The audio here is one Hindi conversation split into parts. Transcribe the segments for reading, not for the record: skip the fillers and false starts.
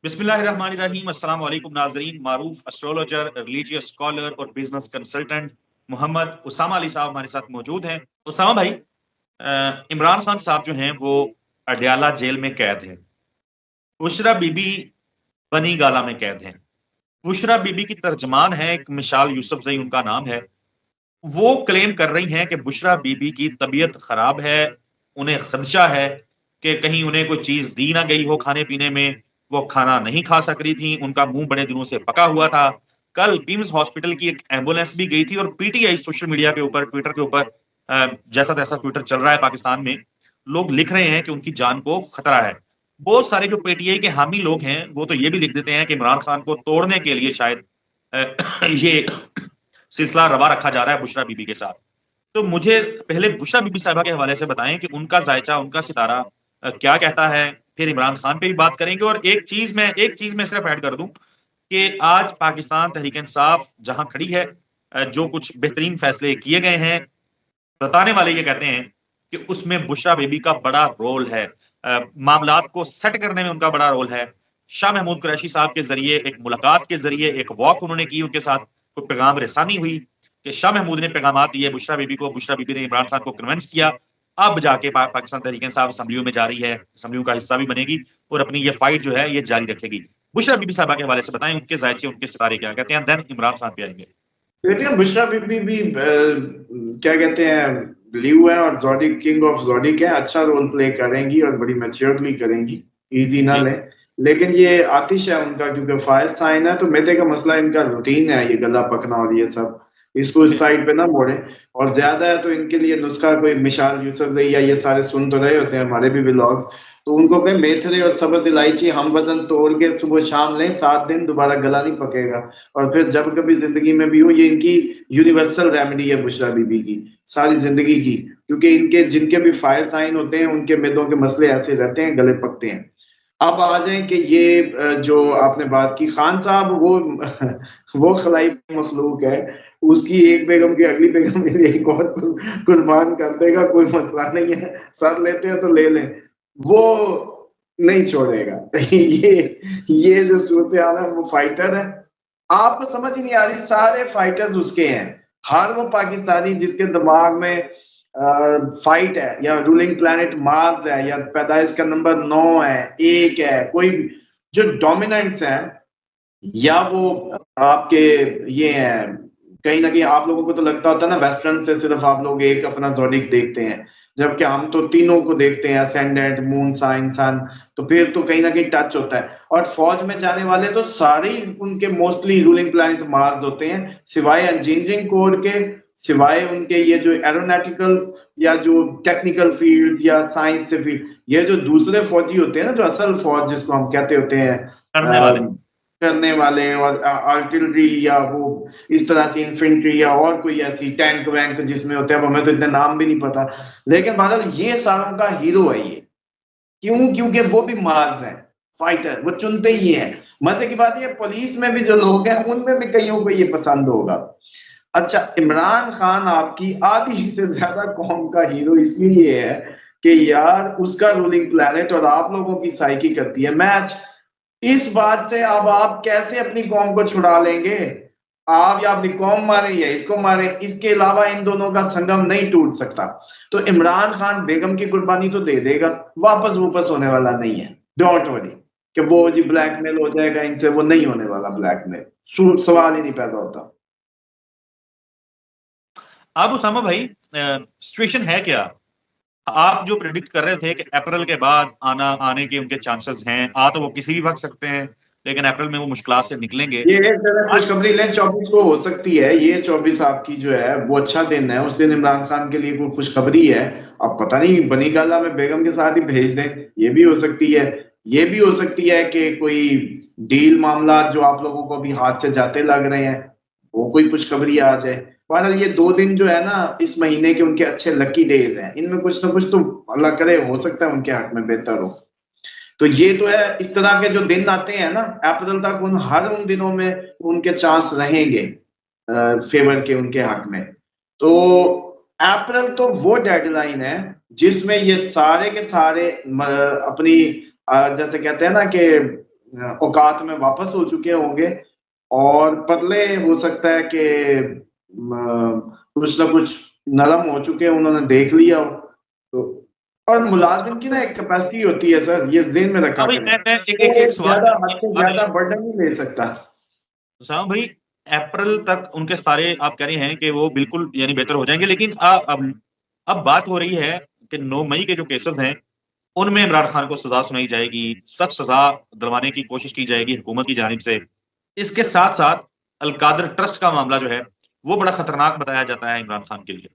बिस्मिल्लाहिर्रहमानिर्रहीम। अस्सलाम वालेकुम नाज़रीन। मारूफ एस्ट्रोलॉजर, रिलीजियस स्कॉलर और बिजनेस कंसल्टेंट मोहम्मद उसामा अली साहब हमारे साथ मौजूद हैं। उसामा भाई, इमरान खान साहब जो हैं वो अडयाला जेल में कैद हैं। बुशरा बीबी बनी गाला में कैद हैं। बुशरा बीबी की तर्जमान है एक मिशाल यूसुफजई, उनका नाम है। वो क्लेम कर रही हैं कि बुशरा बीबी की तबीयत खराब है, उन्हें खदशा है कि कहीं उन्हें कोई चीज दी ना गई हो खाने पीने में, वो खाना नहीं खा सक रही थी, उनका मुंह बड़े दिनों से पका हुआ था। कल बिम्स हॉस्पिटल की एक एम्बुलेंस भी गई थी और पीटीआई सोशल मीडिया के ऊपर, ट्विटर के ऊपर, जैसा तैसा ट्विटर चल रहा है पाकिस्तान में, लोग लिख रहे हैं कि उनकी जान को खतरा है। बहुत सारे जो पीटीआई के हामी लोग हैं वो तो ये भी लिख देते हैं कि इमरान खान को तोड़ने के लिए शायद ये सिलसिला रवा रखा जा रहा है बुशरा बीबी के साथ। तो मुझे पहले बुशरा बीबी साहिबा के हवाले से बताएं कि उनका जायचा, उनका सितारा क्या कहता है। फिर इमरान खान पे भी बात करेंगे। और एक चीज मैं सिर्फ ऐड कर दूं कि आज पाकिस्तान तहरीक इंसाफ जहां खड़ी है, जो कुछ बेहतरीन फैसले किए गए हैं, बताने वाले ये कहते हैं कि उसमें बुशरा बेबी का बड़ा रोल है। मामलात को सेट करने में उनका बड़ा रोल है। शाह महमूद कुरैशी साहब के जरिए, एक मुलाकात के जरिए, एक वॉक उन्होंने की, उनके साथ कोई पैगाम रसानी हुई कि शाह महमूद ने पैगाम दिए बुशरा बीबी को, बुशरा बीबी ने इमरान खान को कन्विंस किया। अब जाके पाकिस्तान तहरीक इंसाफ असम्बलियों में जा रही है, असम्बलियों का हिस्सा भी बनेगी और अपनी ये फाइट जो है ये जारी रखेगी। बुशरा बीबी साहबा के हवाले से बताएं, उनके जायचे, उनके सितारे क्या कहते हैं, देन इमरान खान पे आएंगे। देखिए, बुशरा बीबी भी क्या कहते हैं, लियू है और जोडिक, किंग ऑफ जोडिक है। अच्छा रोल प्ले करेंगी और बड़ी मैच्योरली करेंगी, इजी ना जी। ले। लेकिन ये आतिश है उनका, क्योंकि फायर साइन है, तो मैदे का मसला इनका रूटीन है, ये गला पकना और ये सब। इसको इस साइड पे ना मोड़े। और ज्यादा है तो इनके लिए नुस्खा कोई मिशाल यूसुफजई या ये सारे सुन तो रहे होते हैं हमारे भी व्लॉग्स, तो उनको कहें मेथरे और सब्ज इलायची हम वजन तोड़ के सुबह शाम लें, 7 दिन दोबारा गला नहीं पकेगा। और फिर जब कभी जिंदगी में भी हो, ये इनकी यूनिवर्सल रेमेडी है बुशरा बीबी की, सारी जिंदगी की। क्योंकि इनके जिनके भी फायर साइन होते हैं उनके मेदों के मसले ऐसे रहते हैं, गले पकते हैं। अब आ जाए कि ये जो आपने बात की, खान साहब वो वो खलाई मखलूक है। उसकी एक बेगम की अगली बेगम के लिए एक और कुर्बान कर देगा, कोई मसला नहीं है। सर लेते हैं तो ले लें, वो नहीं छोड़ेगा। ये जो सूरत हाल है, वो फाइटर है। आपको समझ ही नहीं आ रही, सारे फाइटर्स उसके हैं। हर वो पाकिस्तानी जिसके दिमाग में फाइट है, या रूलिंग प्लैनेट मार्स है, या पैदाइश का नंबर 9 है, 1 है, कोई भी जो डोमिनेंट्स हैं, या वो आपके ये हैं। कहीं ना कहीं आप लोगों को तो लगता होता है ना, वेस्टर्न से सिर्फ आप लोग एक अपना जोडिक देखते हैं, जबकि हम तो तीनों को देखते हैं, असेंडेंट, मून साइन, सन। तो फिर तो कहीं ना कहीं टच होता है। और फौज में जाने वाले तो सारे ही उनके मोस्टली रूलिंग प्लैनेट मार्स होते हैं, सिवाय इंजीनियरिंग कोर के, सिवाय उनके ये जो एरोनॉटिकल्स या जो टेक्निकल फील्ड्स या साइंस से फील्ड। ये जो दूसरे फौजी होते हैं ना, जो असल फौज जिसको हम कहते होते हैं, करने वाले। करने वाले, और आर्टिलरी, या वो इस तरह से इन्फेंट्री, या और कोई ऐसी टैंक वैंक जिसमें होते हैं, अब हमें तो इतने नाम भी नहीं पता। लेकिन बहरहाल ये सारों का हीरो है ये। क्यों? क्योंकि वो भी मार्स हैं, फाइटर, वो चुनते ही हैं। मजे की बात ये, पुलिस में भी जो लोग हैं उनमें भी कईयों को ये पसंद होगा। अच्छा, इमरान खान आपकी आधी से ज्यादा कौम का हीरो इसलिए है कि यार उसका रूलिंग प्लैनेट और आप लोगों की साइकी करती है मैच। इस बात से अब आप कैसे अपनी कौम को छुड़ा लेंगे? आप या अपनी कौम मारे या इसको मारे, इसके अलावा इन दोनों का संगम नहीं टूट सकता। तो इमरान खान बेगम की कुर्बानी तो दे देगा, वापस वापस होने वाला नहीं है। डोंट वरी कि वो जी ब्लैकमेल हो जाएगा इनसे, वो नहीं होने वाला ब्लैकमेल, सवाल ही नहीं पैदा होता। अब उसामा भाई, सिचुएशन है क्या? आप जो प्रेडिक्ट कर रहे थे कि अप्रैल के बाद आने के उनके चांसेस हैं, तो वो किसी भी वक्त सकते हैं, लेकिन अप्रैल में वो मुश्किलात से निकलेंगे। ये एक तरह आज खुशखबरी लें, 24 को हो सकती है। ये 24 आपकी जो है वो अच्छा दिन है, उस दिन इमरान खान के लिए कोई खुशखबरी है। अब पता नहीं, बनी गाला में बेगम के साथ ही भेज दें, ये भी हो सकती है। ये भी हो सकती है कि कोई डील मामला जो आप लोगों को भी हाथ से जाते लग रहे हैं, वो कोई खुशखबरी आ जाए। बहरहाल ये 2 दिन जो है ना इस महीने के, उनके अच्छे लकी डेज हैं। इनमें कुछ ना कुछ तो अल्लाह करे हो सकता है उनके हक में बेहतर हो। तो ये तो है, इस तरह के जो दिन आते हैं ना अप्रैल तक, हर उन दिनों में उनके चांस रहेंगे फेवर के उनके हक में। तो अप्रैल तो वो डेडलाइन है जिसमें ये सारे के सारे अपनी जैसे कहते हैं ना कि औकात में वापस हो चुके होंगे और पतले हो सकता है कि कुछ ना कुछ नरम हो चुके हैं, उन्होंने देख लिया हो तो। और मुलाजिम की ना एक कैपेसिटी होती है सर, ये ज़हन में रखा हाँ भाई, करें, मैं एक एक, वो एक सवाल ज्यादा हद से बात ज्यादा बर्डन नहीं ले सकता। उसामा भाई, अप्रैल तक उनके सारे आप कह रहे हैं कि वो बिल्कुल यानी बेहतर हो जाएंगे, लेकिन अब बात हो रही है कि 9 मई के जो केसेस हैं उनमें इमरान खान को सजा सुनाई जाएगी, सख्त सजा दिलवाने की कोशिश की जाएगी हुकूमत की जानिब से। इसके साथ साथ अलकादर ट्रस्ट का मामला जो है वो बड़ा खतरनाक बताया जाता है इमरान खान के लिए।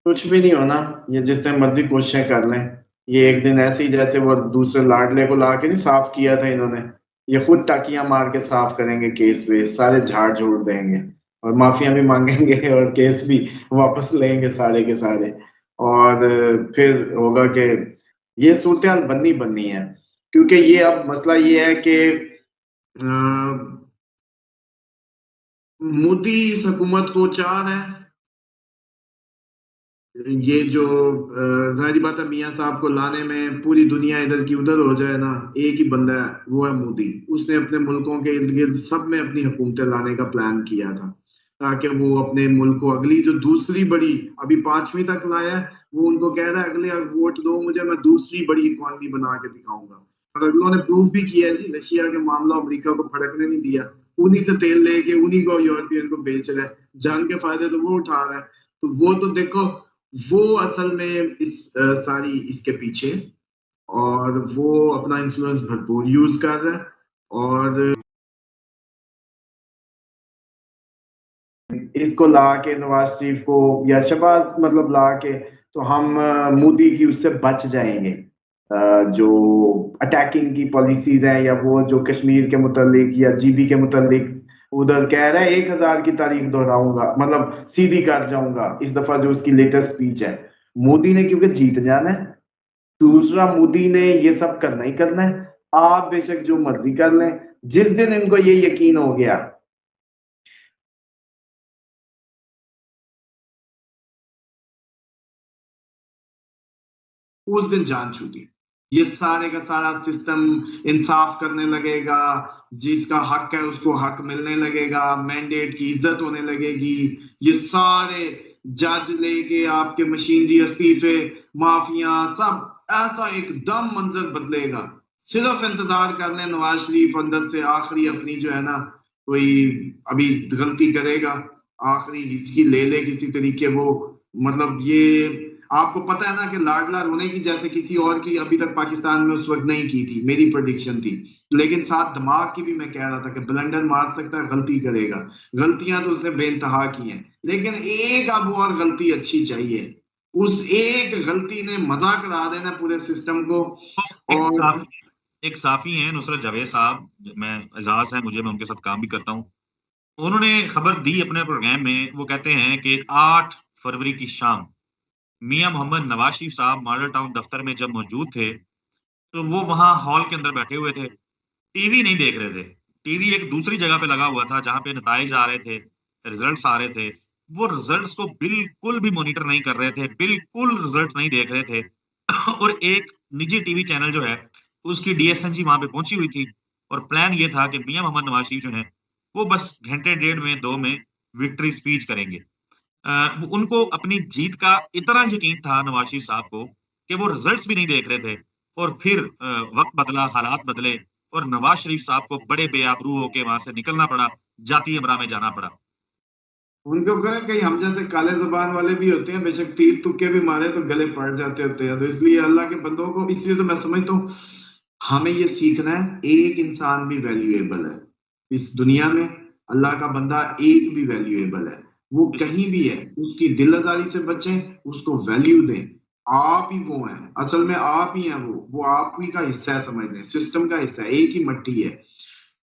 कुछ भी नहीं होना, ये जितने मर्जी कोशिशें कर लें, ये एक दिन ऐसे ही जैसे वो दूसरे लाडले को ला के नहीं साफ किया था इन्होंने, ये खुद टाकियां मार के साफ करेंगे, केस वेस सारे झाड़ झोड़ देंगे और माफिया भी मांगेंगे और केस भी वापस लेंगे सारे के सारे। और फिर होगा कि ये सूरत हाल बननी बननी है, क्योंकि ये अब मसला ये है कि मोदी इस हुकूमत को चाह रहा है, ये जो जाहिर बात है मियाँ साहब को लाने में पूरी दुनिया इधर की उधर हो जाए ना, एक ही बंदा है वो है मोदी। उसने अपने मुल्कों के इर्द गिर्द सब में अपनी हुकूमतें लाने का प्लान किया था, ताकि वो अपने मुल्क को अगली जो दूसरी बड़ी, अभी 5वीं तक लाया है, वो उनको कह रहा है अगले वोट दो मुझे, मैं दूसरी बड़ी इकॉनमी बना के दिखाऊंगा। और अगलों ने प्रूफ भी किया है जी, रशिया के मामला अमेरिका को फड़कने नहीं दिया, उन्हीं से तेल लेके उन्हीं को यूरोपियन को बेच रहा है, जान के फायदे तो वो उठा रहा है। तो वो तो देखो, वो असल में इस सारी इसके पीछे, और वो अपना इन्फ्लुएंस भरपूर यूज कर रहा है। और इसको ला के नवाज शरीफ को या शहबाज मतलब ला के, तो हम मोदी की उससे बच जाएंगे। जो अटैकिंग की पॉलिसीज हैं, या वो जो कश्मीर के मुतालिक या जीबी के मुतालिक उधर कह रहा है 1000 की तारीख दोहराऊंगा, मतलब सीधी कर जाऊंगा इस दफा, जो उसकी लेटेस्ट स्पीच है। मोदी ने क्योंकि जीत जाना है, दूसरा मोदी ने ये सब करना ही करना है, आप बेशक जो मर्जी कर लें। जिस दिन इनको ये यकीन हो गया, उस दिन जान छूटी। ये सारे का सारा सिस्टम इंसाफ करने लगेगा, जिसका हक है उसको हक मिलने लगेगा, मैंडेट की इज्जत होने लगेगी। ये सारे जज लेके आपके मशीनरी इस्तीफे, माफिया सब, ऐसा एकदम मंजर बदलेगा। सिर्फ इंतजार कर लें, नवाज शरीफ अंदर से आखिरी अपनी जो है ना, कोई अभी गलती करेगा, आखिरी हिचकी ले ले किसी तरीके वो, मतलब ये आपको पता है ना कि लाडला रोने की जैसे किसी और की अभी तक पाकिस्तान में उस वक्त नहीं की थी, मेरी प्रेडिक्शन थी। लेकिन साथ दिमाग की भी मैं कह रहा था कि ब्लंडर मार सकता है, गलती करेगा, गलतियां तो उसने बेइंतहा की हैं, लेकिन एक अब और गलती अच्छी चाहिए। उस एक गलती ने मजा करा देना पूरे सिस्टम को। एक और साफी एक साफी हैं नुसरत जावेद साहब, मैं एजाज है मुझे, मैं उनके साथ काम भी करता हूँ। उन्होंने खबर दी अपने प्रोग्राम में, वो कहते हैं कि 8 फरवरी की शाम मियां मोहम्मद नवाज शरीफ साहब मॉडल टाउन दफ्तर में जब मौजूद थे, तो वो वहां हॉल के अंदर बैठे हुए थे, टीवी नहीं देख रहे थे। टीवी एक दूसरी जगह पे लगा हुआ था जहां पे नताइज आ रहे थे, रिजल्ट्स आ रहे थे। वो रिजल्ट्स को बिल्कुल भी मॉनिटर नहीं कर रहे थे, बिल्कुल रिजल्ट नहीं देख रहे थे। और एक निजी टीवी चैनल जो है उसकी डीएसएनजी वहां पे पहुंची हुई थी, और प्लान ये था कि मियां मोहम्मद नवाज शरीफ जो है वो बस घंटे डेढ़ में 2 में विक्ट्री स्पीच करेंगे। उनको अपनी जीत का इतना यकीन था नवाज शरीफ साहब को कि वो रिजल्ट्स भी नहीं देख रहे थे। और फिर वक्त बदला, हालात बदले, और नवाज शरीफ साहब को बड़े बेआबरू होके वहां से निकलना पड़ा, जाती अमरा में जाना पड़ा। उनको कहें, कहीं हम जैसे काले जबान वाले भी होते हैं, बेशक तीर तुक्के भी मारे तो गले पड़ जाते होते हैं। तो इसलिए अल्लाह के बंदों को, इसलिए तो मैं समझता हूँ हमें ये सीखना है, एक इंसान भी वैल्यूएबल है इस दुनिया में। अल्लाह का बंदा एक भी वैल्यूएबल है, वो कहीं भी है, उसकी दिल आजारी से बचें, उसको वैल्यू दें। आप ही वो हैं, असल में आप ही हैं वो आप ही का हिस्सा है, समझ लें सिस्टम का हिस्सा है, एक ही मट्टी है।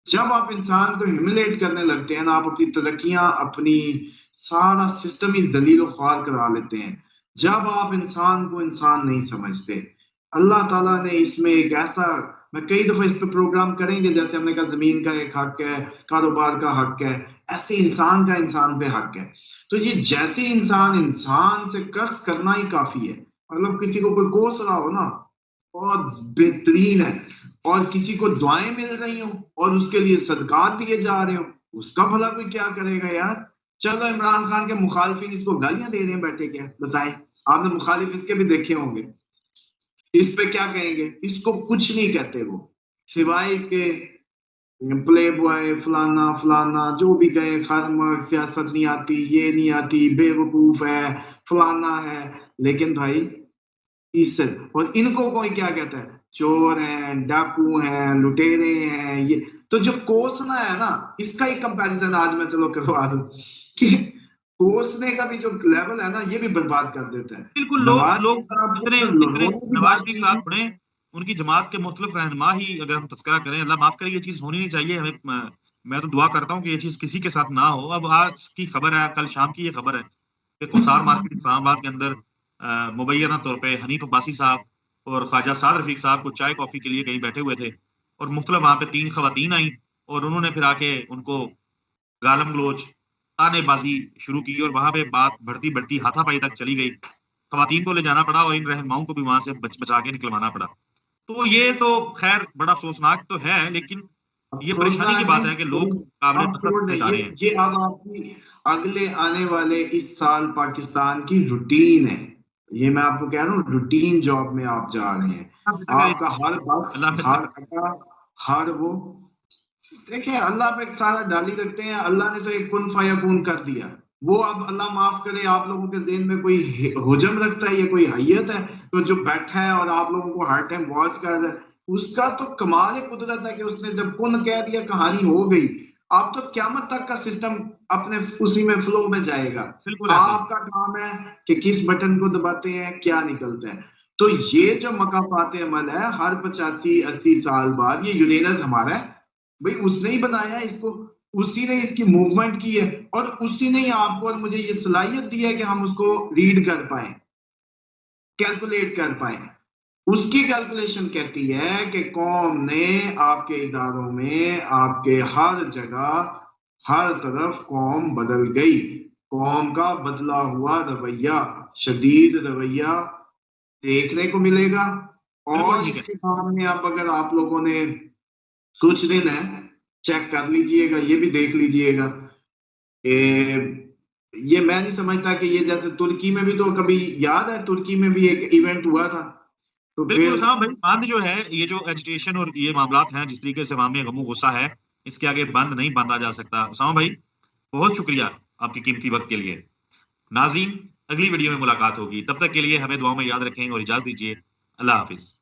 जब आप इंसान को ह्यूमिलेट करने लगते हैं ना, आप अपनी तरक्कियां, अपनी सारा सिस्टम ही जलील ख्वार करा लेते हैं। जब आप इंसान को इंसान नहीं समझते, अल्लाह ताला ने इसमें एक ऐसा, मैं कई दफा इस पे प्रोग्राम करेंगे, जैसे हमने कहा जमीन का एक हक है, कारोबार का हक है, ऐसे इंसान का इंसान पे हक है। तो ये जैसे इंसान इंसान से कर्ज करना ही काफी है, मतलब किसी को कोई गोस रहा हो ना, बहुत बेहतरीन है। और किसी को दुआएं मिल रही हो और उसके लिए सदकात दिए जा रहे हो, उसका भला कोई क्या करेगा यार। चलो इमरान खान के मुखालिफिन इसको गालियां दे रहे हैं बैठे, क्या बताएं, आपने मुखालिफ इसके भी देखे होंगे, इस पे क्या कहेंगे, इसको कुछ नहीं कहते वो, सिवाय इसके प्ले बॉय फलाना फलाना जो भी कहे, खारमक, सियासत नहीं आती, ये नहीं आती, बेवकूफ है, फलाना है। लेकिन भाई इससे, और इनको कोई क्या कहता है, चोर हैं, डाकू हैं, लुटेरे हैं, ये तो जो कोसना है ना, इसका ही कंपैरिजन आज मैं चलो करवा दूं कि कोसने का भी जो लेवल है ना, ये भी बर्बाद कर देता है। बिल्कुल, लोग नवाज लोग साहब जितने तो जितने रोने की नवाज बात शरीफ साहब कीजिए। पढ़े, उनकी जमात के मुख्तलिफ रहनुमा ही अगर हम तस्करा करें, अल्लाह माफ करे, ये चीज होनी नहीं चाहिए हमें। मैं तो दुआ करता हूँ कि ये चीज किसी के साथ ना हो। अब आज की खबर है, कल शाम की ये खबर है कि कुसार मार्केट इस्लामाबाद के अंदर मुबैना तौर पे हनीफ अब्बासी साहब और ख्वाजा साद रफीक साहब को चाय कॉफी के लिए कहीं बैठे हुए थे, और मुख्तलिफ वहां पे 3 खवातीन आई और उन्होंने फिर आके उनको गालम गलोच, तानेबाजी शुरू की, और वहां पे बात बढ़ती बढ़ती हाथापाई तक चली गई। खवातीन को ले जाना पड़ा और इन रहनुमाओं को भी वहां से बचा के निकलवाना पड़ा। तो ये तो खैर बड़ा अफसोसनाक तो है, लेकिन ये परेशानी की अफसोसनाक बात है कि लोग नहीं, काबिल आप छोड़ पसंद दें, सितारे हैं। ये अब आपकी अगले आने वाले इस साल पाकिस्तान की रूटीन है। ये मैं आपको कह रहा हूँ, रूटीन जॉब में आप जा रहे हैं। आपका हर बस, अल्लाह हाफिज़ हर भाई। अड्डा, हर वो, देखिए अल्लाह पे सारा डाली रखते हैं। अल्लाह ने तो एक कुन फयाकून कर दिया। वो अब अल्लाह माफ करे, आप लोगों के ज़हन में कोई हुजम रखता है या कोई हैयत है तो जो बैठा है और आप लोगों को हर टाइम वॉच कर रहा है, उसका तो कमाल कुदरत है कि उसने जब कुन कह दिया कहानी हो गई। आप तो क्यामत तक का सिस्टम अपने उसी में फ्लो में जाएगा। बिल्कुल ऐसा ही। आपका काम है कि किस बटन को दबाते हैं, क्या निकलता है। तो ये जो मकाफात अमल है हर 85-80 साल बाद, ये यूरेनस हमारा है भाई, उसने ही बनाया इसको, उसी ने इसकी मूवमेंट की है और उसी ने ही आपको और मुझे ये सलाहियत दी है कि हम उसको रीड कर पाए, कैलकुलेट कर पाए। उसकी कैलकुलेशन कहती है कि कौम ने आपके इदारों में, आपके हर जगह, हर तरफ कौम बदल गई। कौम का बदला हुआ रवैया, शदीद रवैया देखने को मिलेगा। बिल्कुल और ठीक है। इसके सामने अब अगर आप लोगों ने, कुछ दिन है, चेक कर लीजिएगा, ये भी देख लीजिएगा कि ये मैं नहीं समझता कि ये जैसे तुर्की में भी, तो कभी याद है तुर्की में भी एक इवेंट हुआ था, तो बिल्कुल फिर उसामा भाई, बंद जो है, ये जो एजिटेशन और ये मामलात हैं, जिस तरीके से वहां में गमो गुस्सा है, इसके आगे बंद नहीं बांधा जा सकता। उसामा भाई, बहुत शुक्रिया आपके कीमती वक्त के लिए। नाज़रीन, अगली वीडियो में मुलाकात होगी, तब तक के लिए हमें दुआओं में याद रखें और इजाजत दीजिए। अल्लाह हाफिज।